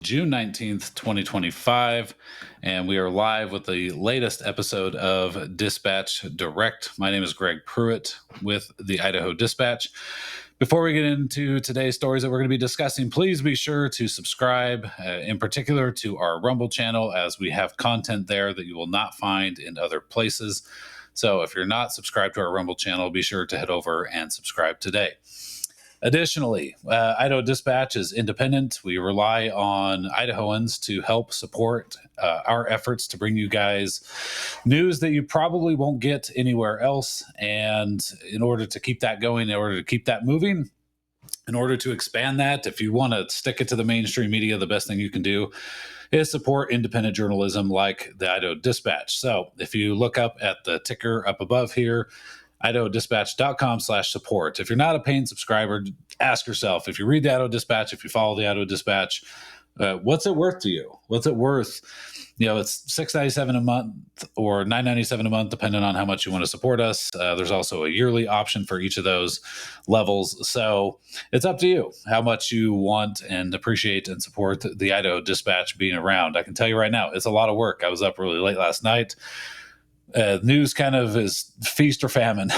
June 19th, 2025, and we are live with the latest episode of Dispatch Direct. My name is Greg Pruitt with the Idaho Dispatch. Before we get into today's stories that we're going to be discussing, please be sure to subscribe, in particular to our Rumble channel, as we have content there that you will not find in other places. So if you're not subscribed to our Rumble channel, be sure to head over and subscribe today. Additionally, Idaho Dispatch is independent. We rely on Idahoans to help support our efforts to bring you guys news that you probably won't get anywhere else. And in order to keep that going, in order to keep that moving, in order to expand that, if you want to stick it to the mainstream media, the best thing you can do is support independent journalism like the Idaho Dispatch. So if you look up at the ticker up above here, IdahoDispatch.com/support. If you're not a paying subscriber, ask yourself, if you read the Idaho Dispatch, if you follow the Idaho Dispatch, what's it worth to you? What's it worth? You know, it's $6.97 a month or $9.97 a month, depending on how much you want to support us. There's also a yearly option for each of those levels. So it's up to you how much you want and appreciate and support the Idaho Dispatch being around. I can tell you right now, it's a lot of work. I was up really late last night. News kind of is feast or famine.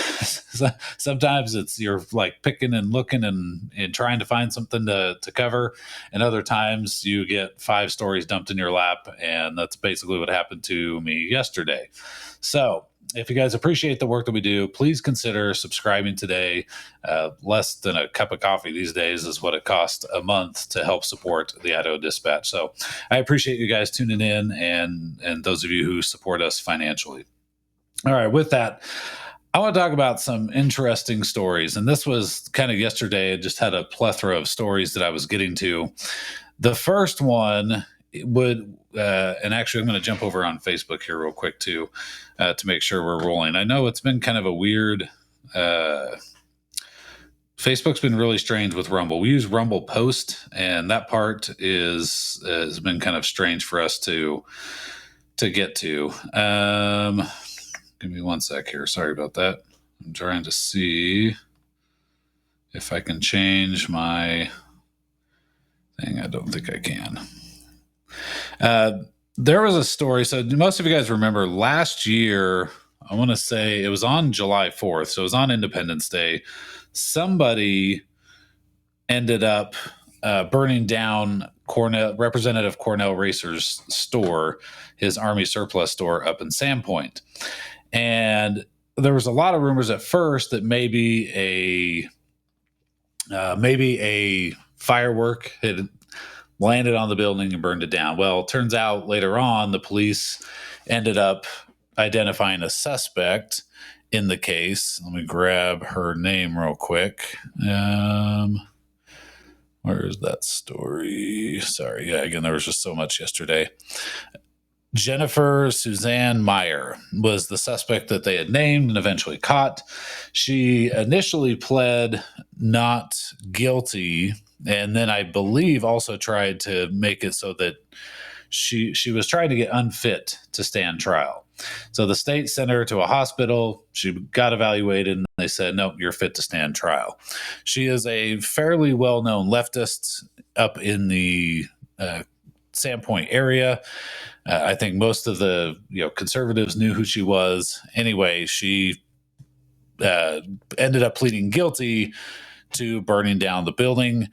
Sometimes it's you're like picking and looking and trying to find something to cover. And other times you get 5 stories dumped in your lap. And that's basically what happened to me yesterday. So if you guys appreciate the work that we do, please consider subscribing today. Less than a cup of coffee these days is what it costs a month to help support the Idaho Dispatch. So I appreciate you guys tuning in and those of you who support us financially. All right, with that, I want to talk about some interesting stories. And this was kind of yesterday. I just had a plethora of stories that I was getting to. The first one would, and actually I'm going to jump over on Facebook here real quick too, to make sure we're rolling. I know it's been kind of a weird, Facebook's been really strange with Rumble. We use Rumble Post, and that part has been kind of strange for us to get to. Give me one sec here. Sorry about that. I'm trying to see if I can change my thing. I don't think I can. There was a story. So most of you guys remember last year, I want to say it was on July 4th. So it was on Independence Day. Somebody ended up burning down Representative Cornell Racer's store, his Army surplus store up in Sandpoint. And there was a lot of rumors at first that maybe a firework had landed on the building and burned it down. Well, it turns out later on, the police ended up identifying a suspect in the case. Let me grab her name real quick. Where is that story? Sorry. Yeah, again, there was just so much yesterday. Jennifer Suzanne Meyer was the suspect that they had named and eventually caught. She initially pled not guilty, and then I believe also tried to make it so that she was trying to get unfit to stand trial. So the state sent her to a hospital. She got evaluated, and they said, nope, you're fit to stand trial. She is a fairly well-known leftist up in the Sandpoint area. I think most of the conservatives knew who she was. Anyway, she ended up pleading guilty to burning down the building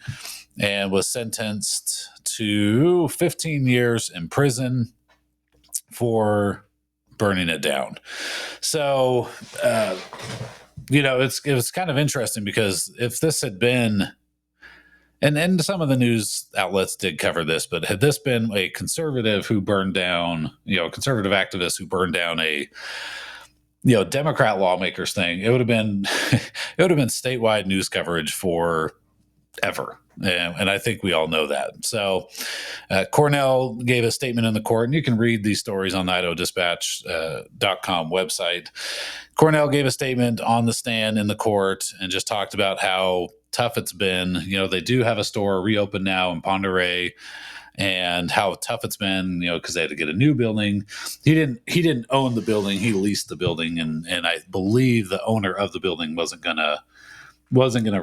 and was sentenced to 15 years in prison for burning it down. So, it was kind of interesting because if this had been, and some of the news outlets did cover this, but had this been a conservative who burned down, conservative activist who burned down a, Democrat lawmakers thing, it would have been statewide news coverage forever. And I think we all know that. So Cornell gave a statement in the court, and you can read these stories on the IdahoDispatch.com website. Cornell gave a statement on the stand in the court and just talked about how tough it's been. They do have a store reopened now in Ponderay, and how tough it's been, because they had to get a new building. He didn't own the building; he leased the building, and I believe the owner of the building wasn't gonna wasn't going to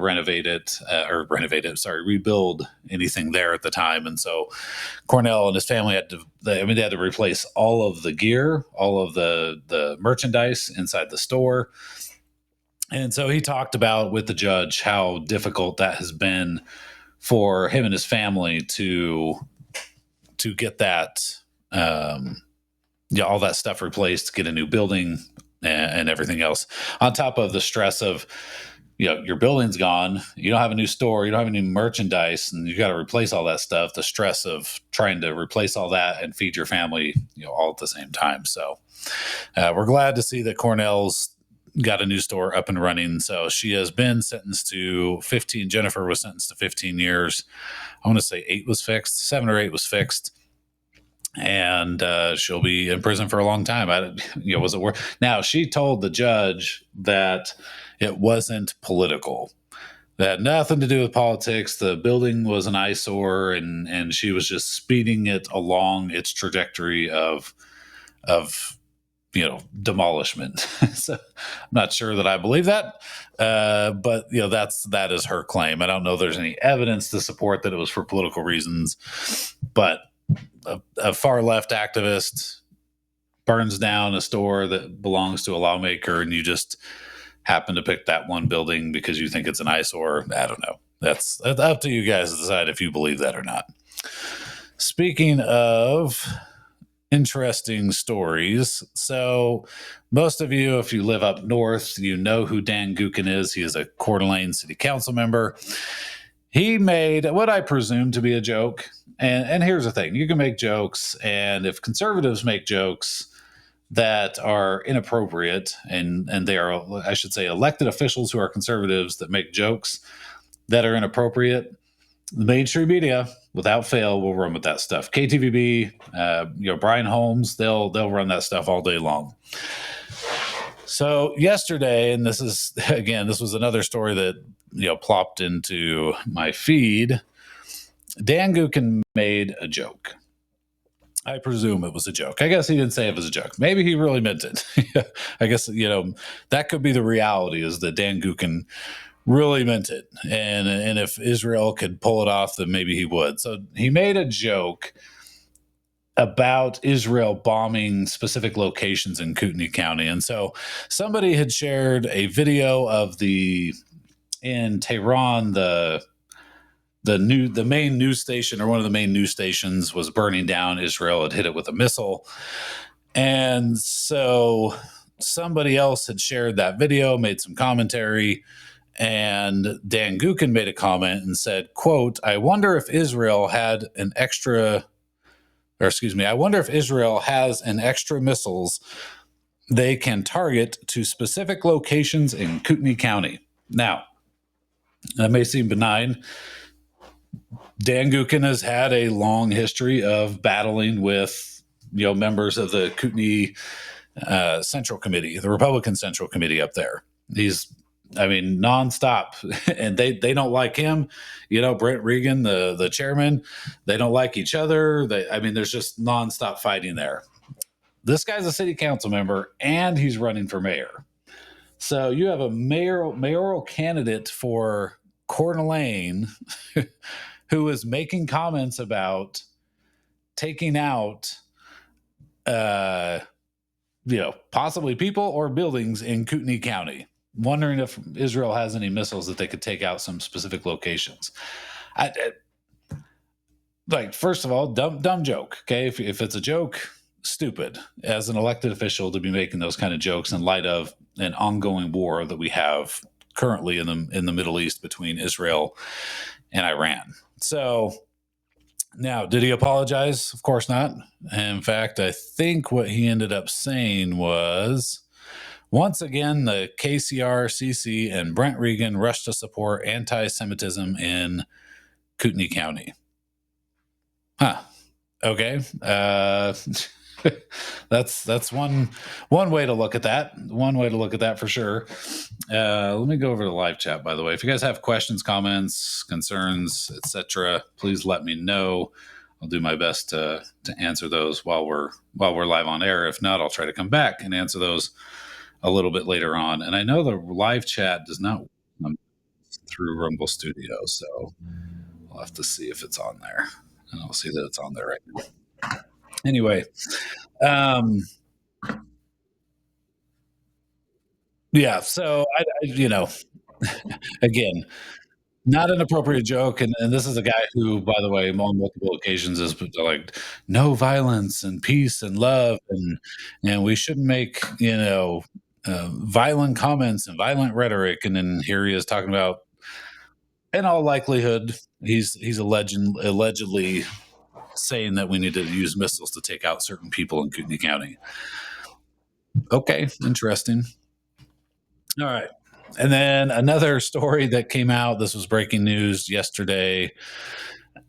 rebuild anything there at the time. And so Cornell and his family they had to replace all of the gear, all of the merchandise inside the store. And so he talked about with the judge how difficult that has been for him and his family to get that, all that stuff replaced, get a new building and everything else, on top of the stress of, your building's gone, you don't have a new store, you don't have any merchandise, and you got to replace all that stuff. The stress of trying to replace all that and feed your family, all at the same time. So we're glad to see that Cornell's got a new store up and running. So she has been sentenced to 15. Jennifer was sentenced to 15 years. I want to say 7 or 8 was fixed. And she'll be in prison for a long time. Was it worth? Now, she told the judge that it wasn't political. That had nothing to do with politics. The building was an eyesore, and she was just speeding it along its trajectory of demolishment. So I'm not sure that I believe that, but that is her claim. I don't know if there's any evidence to support that it was for political reasons, but a far left activist burns down a store that belongs to a lawmaker, and you just happen to pick that one building because you think it's an eyesore. I don't know. That's up to you guys to decide if you believe that or not. Speaking of interesting stories, so most of you, if you live up north, you know who Dan Gookin is. He is a Coeur d'Alene City Council member. He made what I presume to be a joke. And here's the thing. You can make jokes, and if conservatives make jokes that are inappropriate, and they are, I should say, elected officials who are conservatives that make jokes that are inappropriate, the mainstream media, without fail, will run with that stuff. KTVB, Brian Holmes, they'll run that stuff all day long. So yesterday, and this was another story that plopped into my feed. Dan Gookin made a joke. I presume it was a joke. I guess he didn't say it was a joke. Maybe he really meant it. I guess that could be the reality, is that Dan Gookin really meant it, and if Israel could pull it off, then maybe he would. So he made a joke about Israel bombing specific locations in Kootenai County. And so somebody had shared a video of in Tehran, the main news station, or one of the main news stations, was burning down. Israel had hit it with a missile. And so somebody else had shared that video, made some commentary, and Dan Gookin made a comment and said, quote, I wonder if Israel has an extra missiles they can target to specific locations in Kootenai County. Now, that may seem benign. Dan Gookin has had a long history of battling with, members of the Kootenai Central Committee, the Republican Central Committee up there. He's, nonstop, and they don't like him. Brent Regan, the chairman, they don't like each other. There's just nonstop fighting there. This guy's a city council member, and he's running for mayor. So you have a mayoral candidate for Coeur d'Alene who is making comments about taking out, possibly people or buildings in Kootenai County, wondering if Israel has any missiles that they could take out some specific locations. First of all, dumb joke. Okay, if it's a joke, stupid as an elected official to be making those kind of jokes in light of an ongoing war that we have currently in the Middle East between Israel and Iran. So now, did he apologize? Of course not. In fact, I think what he ended up saying was, once again, the KCR, CC, and Brent Regan rushed to support anti-Semitism in Kootenai County. Huh. Okay. That's one way to look at that. One way to look at that for sure. Let me go over to the live chat, by the way. If you guys have questions, comments, concerns, etc., please let me know. I'll do my best to answer those while we're live on air. If not, I'll try to come back and answer those a little bit later on. And I know the live chat does not. through Rumble Studio, so I'll have to see if it's on there. And I'll see that it's on there right now. Anyway, yeah. So again, not an appropriate joke, and this is a guy who, by the way, on multiple occasions is like, no violence and peace and love, and we shouldn't make violent comments and violent rhetoric, and then here he is talking about, in all likelihood, he's allegedly saying that we need to use missiles to take out certain people in Kootenai County. Okay, interesting. All right. And then another story that came out, this was breaking news yesterday.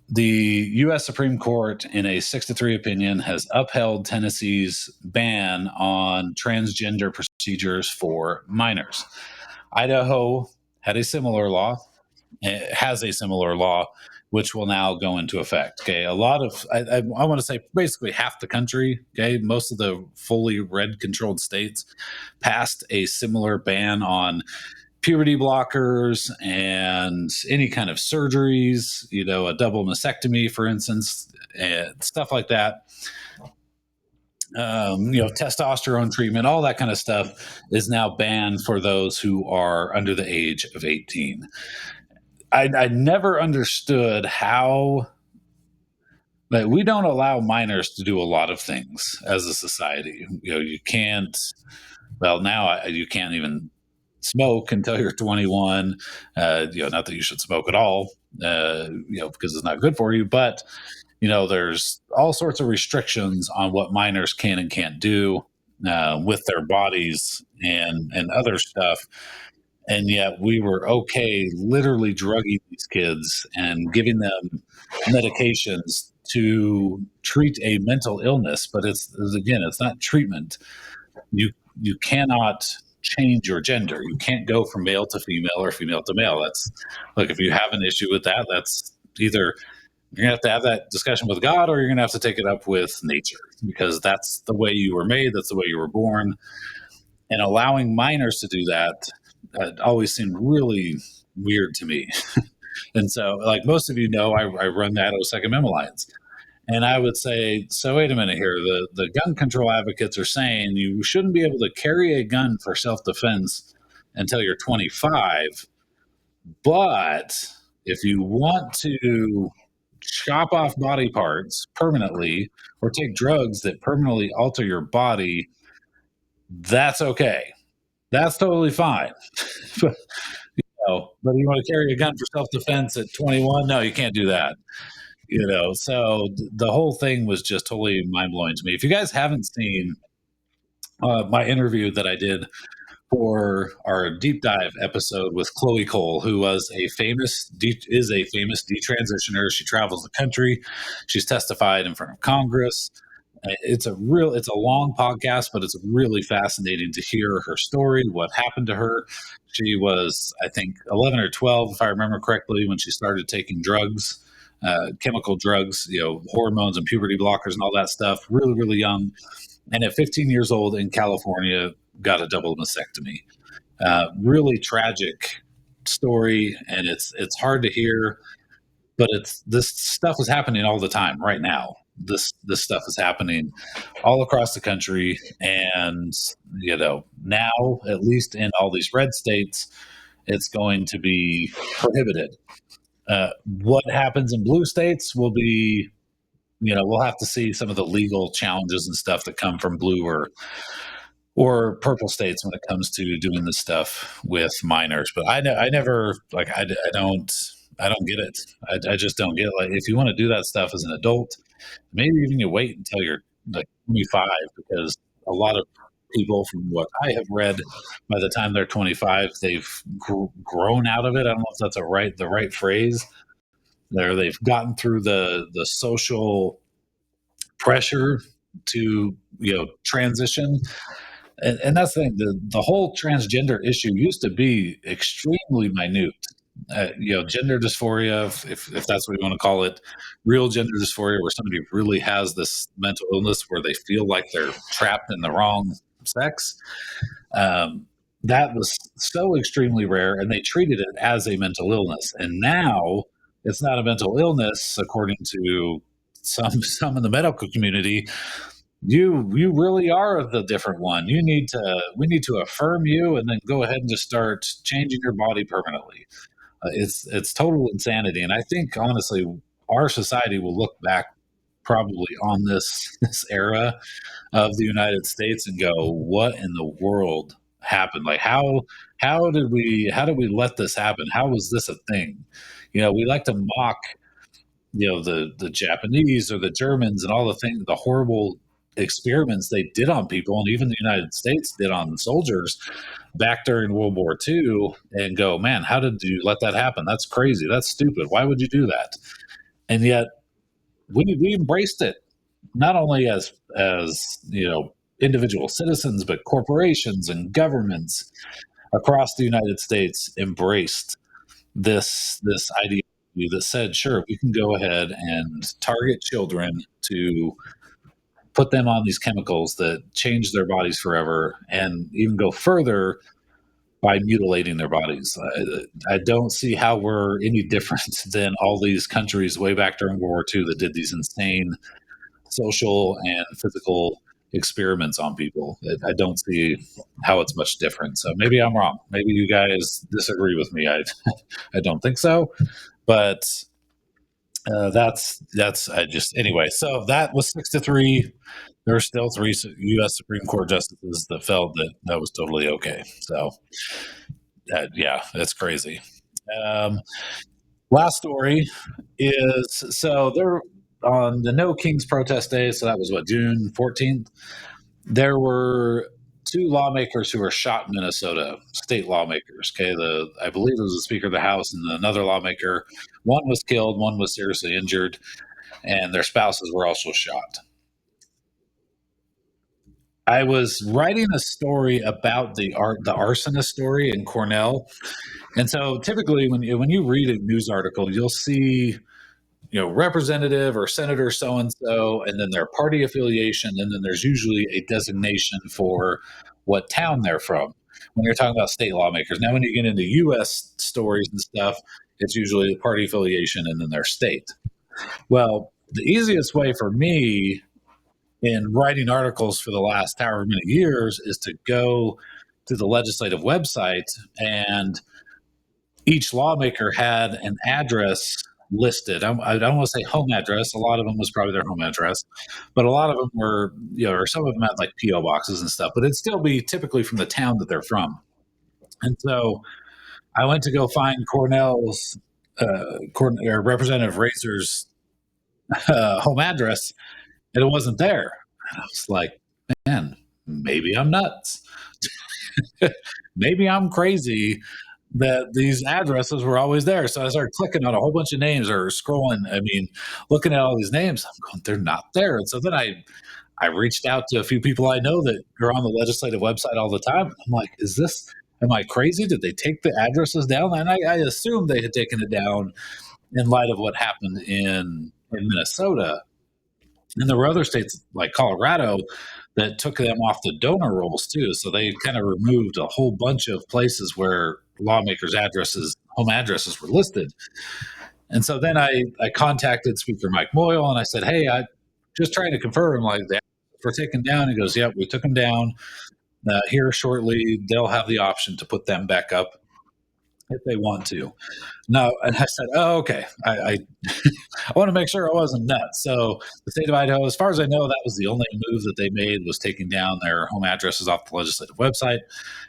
The U.S. Supreme Court, in a 6-3 opinion, has upheld Tennessee's ban on transgender procedures for minors. Idaho had a similar law. It has a similar law, which will now go into effect. Okay, a lot of I want to say basically half the country. Okay, most of the fully red-controlled states passed a similar ban on puberty blockers and any kind of surgeries. A double mastectomy, for instance, and stuff like that. Testosterone treatment, all that kind of stuff is now banned for those who are under the age of 18. I never understood how we don't allow minors to do a lot of things as a society. You can't. Well, now you can't even smoke until you're 21. Not that you should smoke at all, because it's not good for you. But there's all sorts of restrictions on what minors can and can't do with their bodies and other stuff. And yet we were okay literally drugging these kids and giving them medications to treat a mental illness. But it's not treatment. You cannot change your gender. You can't go from male to female or female to male. If you have an issue with that, that's either you're going to have that discussion with God, or you're going to have to take it up with nature, because that's the way you were made. That's the way you were born. And allowing minors to do that always seemed really weird to me. And so, like most of you know, I run the Idaho Second Amendment Alliance. And I would say, so wait a minute here. The gun control advocates are saying you shouldn't be able to carry a gun for self-defense until you're 25. But if you want to chop off body parts permanently or take drugs that permanently alter your body, that's okay. That's totally fine. But you want to carry a gun for self-defense at 21? No, you can't do that. So the whole thing was just totally mind-blowing to me. If you guys haven't seen my interview that I did for our deep dive episode with Chloe Cole, who is a famous detransitioner. She travels the country. She's testified in front of Congress. It's a long podcast, but it's really fascinating to hear her story, what happened to her. She was, I think, 11 or 12, if I remember correctly, when she started taking drugs. Chemical drugs, hormones and puberty blockers and all that stuff, really, really young. And at 15 years old in California, got a double mastectomy. Really tragic story. And it's hard to hear, but this stuff is happening all the time right now. This stuff is happening all across the country. And, now, at least in all these red states, it's going to be prohibited. What happens in blue states will be, we'll have to see some of the legal challenges and stuff that come from blue or purple states when it comes to doing this stuff with minors. But I never, I don't get it. I just don't get it. Like, if you want to do that stuff as an adult, maybe even you wait until you're like 25, because a lot of people, from what I have read, by the time they're 25, they've grown out of it. I don't know if that's the right phrase. They've gotten through the social pressure to transition, and that's the thing. The whole transgender issue used to be extremely minute. Gender dysphoria, if that's what you want to call it, real gender dysphoria, where somebody really has this mental illness where they feel like they're trapped in the wrong sex. that was so extremely rare, and they treated it as a mental illness. And now it's not a mental illness, according to some in the medical community. You really are the different one. We need to affirm you, and then go ahead and just start changing your body permanently. It's total insanity, and I think honestly, our society will look back probably on this era of the United States and go, "What in the world happened? Like how did we let this happen? How was this a thing?" We like to mock the Japanese or the Germans and all the things, the horrible experiments they did on people, and even the United States did on soldiers back during World War II, and go, man, how did you let that happen? That's crazy. That's stupid. Why would you do that? And yet we embraced it, not only as individual citizens, but corporations and governments across the United States embraced this idea that said, sure, we can go ahead and target children to put them on these chemicals that change their bodies forever, and even go further by mutilating their bodies. I don't see how we're any different than all these countries way back during World War II that did these insane social and physical experiments on people. I don't see how it's much different. So maybe I'm wrong. Maybe you guys disagree with me. I don't think so, but that's I just anyway. So that was 6-3. There are still 3 U.S. Supreme Court justices that felt that was totally okay. So yeah, that's crazy. Last story is, so there on the No Kings protest day. So that was what, June 14th. There were 2 lawmakers who were shot in Minnesota, state lawmakers. Okay, I believe it was the Speaker of the House and another lawmaker. One was killed, one was seriously injured, and their spouses were also shot. I was writing a story about the arsonist story in Cornell, and so typically when you read a news article, you'll see representative or senator so and so, and then their party affiliation, and then there's usually a designation for what town they're from when you're talking about state lawmakers. Now, when you get into U.S. stories and stuff, it's usually the party affiliation and then their state. Well, the easiest way for me in writing articles for the last however many years is to go to the legislative website, and each lawmaker had an address listed. I don't want to say home address. A lot of them was probably their home address, but a lot of them were, or some of them had like P.O. boxes and stuff, but it'd still be typically from the town that they're from. And so I went to go find Cornell's, or Representative Razor's home address, and it wasn't there. And I was like, man, maybe I'm nuts. Maybe I'm crazy that these addresses were always there. So I started clicking on a whole bunch of names, or scrolling. I mean, looking at all these names, I'm going, they're not there. And so then I reached out to a few people I know that are on the legislative website all the time. I'm like, am I crazy? Did they take the addresses down? And I assumed they had taken it down in light of what happened in Minnesota. And there were other states like Colorado that took them off the donor rolls too. So they kind of removed a whole bunch of places where lawmakers' home addresses were listed. And so then I contacted Speaker Mike Moyle, and I said, hey, I just trying to confirm, like, that we're taken down. He goes, yep, we took them down. Here shortly, they'll have the option to put them back up if they want to. No, and I said, oh, okay. I want to make sure I wasn't nuts. So the state of Idaho, as far as I know, that was the only move that they made, was taking down their home addresses off the legislative website.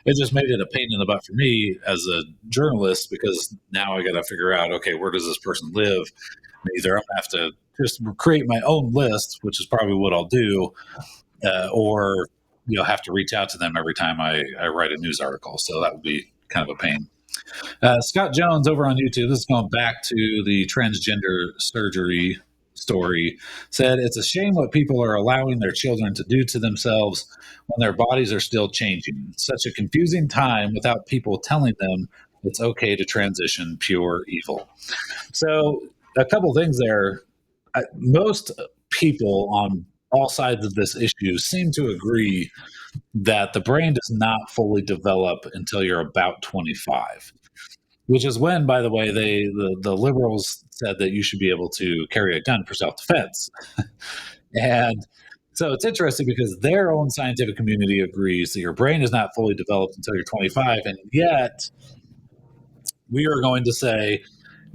It just made it a pain in the butt for me as a journalist, because now I got to figure out, okay, where does this person live? Either I'm going to have to just create my own list, which is probably what I'll do, or have to reach out to them every time I write a news article. So that would be kind of a pain. Scott Jones over on YouTube, this is going back to the transgender surgery story, said, it's a shame what people are allowing their children to do to themselves when their bodies are still changing. Such a confusing time without people telling them it's okay to transition, pure evil. So a couple things there. Most people on all sides of this issue seem to agree that the brain does not fully develop until you're about 25, which is when, by the way, the liberals said that you should be able to carry a gun for self-defense. And so it's interesting because their own scientific community agrees that your brain is not fully developed until you're 25, and yet we are going to say,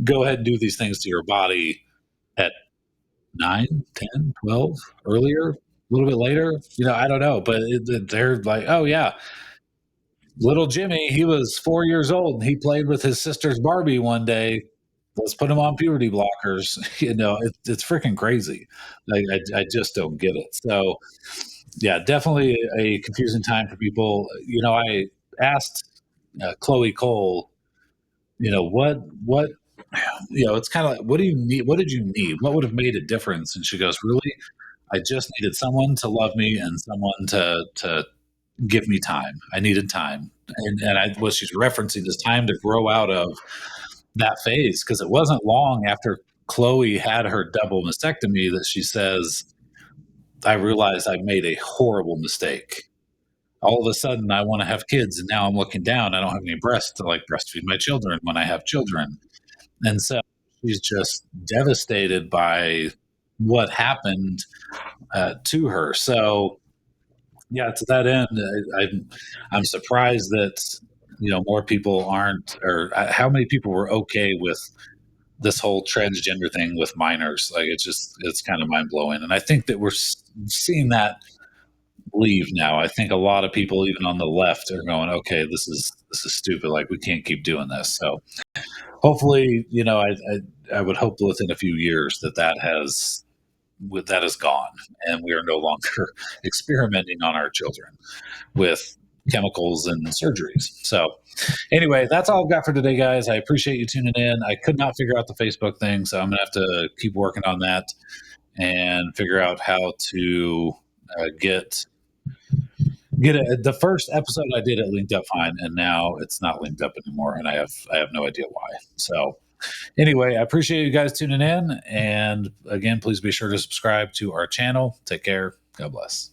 go ahead and do these things to your body at 9, 10, 12, earlier, a little bit later. I don't know, but they're like, oh, yeah, little Jimmy, he was 4 years old and he played with his sister's Barbie one day. Let's put him on puberty blockers. It's freaking crazy. Like, I just don't get it. So, yeah, definitely a confusing time for people. I asked Chloe Cole, what it's kind of like, what do you need? What did you need? What would have made a difference? And she goes, really, I just needed someone to love me and someone to give me time. I needed time. And what she's referencing is time to grow out of that phase, because it wasn't long after Chloe had her double mastectomy that she says, I realized I made a horrible mistake. All of a sudden, I want to have kids, and now I'm looking down. I don't have any breasts to breastfeed my children when I have children. And so she's just devastated by what happened to her. So, yeah, to that end, I'm surprised that more people aren't, or how many people were okay with this whole transgender thing with minors. Like, it's kind of mind blowing, and I think that we're seeing that leave now. I think a lot of people, even on the left, are going, okay, this is stupid. Like, we can't keep doing this. So hopefully, I would hope within a few years that is gone, and we are no longer experimenting on our children with chemicals and surgeries. So anyway, that's all I've got for today, guys. I appreciate you tuning in. I could not figure out the Facebook thing, so I'm gonna have to keep working on that and figure out how to get it. The first episode I did, it linked up fine, and now it's not linked up anymore, and I have no idea why. So anyway, I appreciate you guys tuning in, and again, please be sure to subscribe to our channel. Take care. God bless.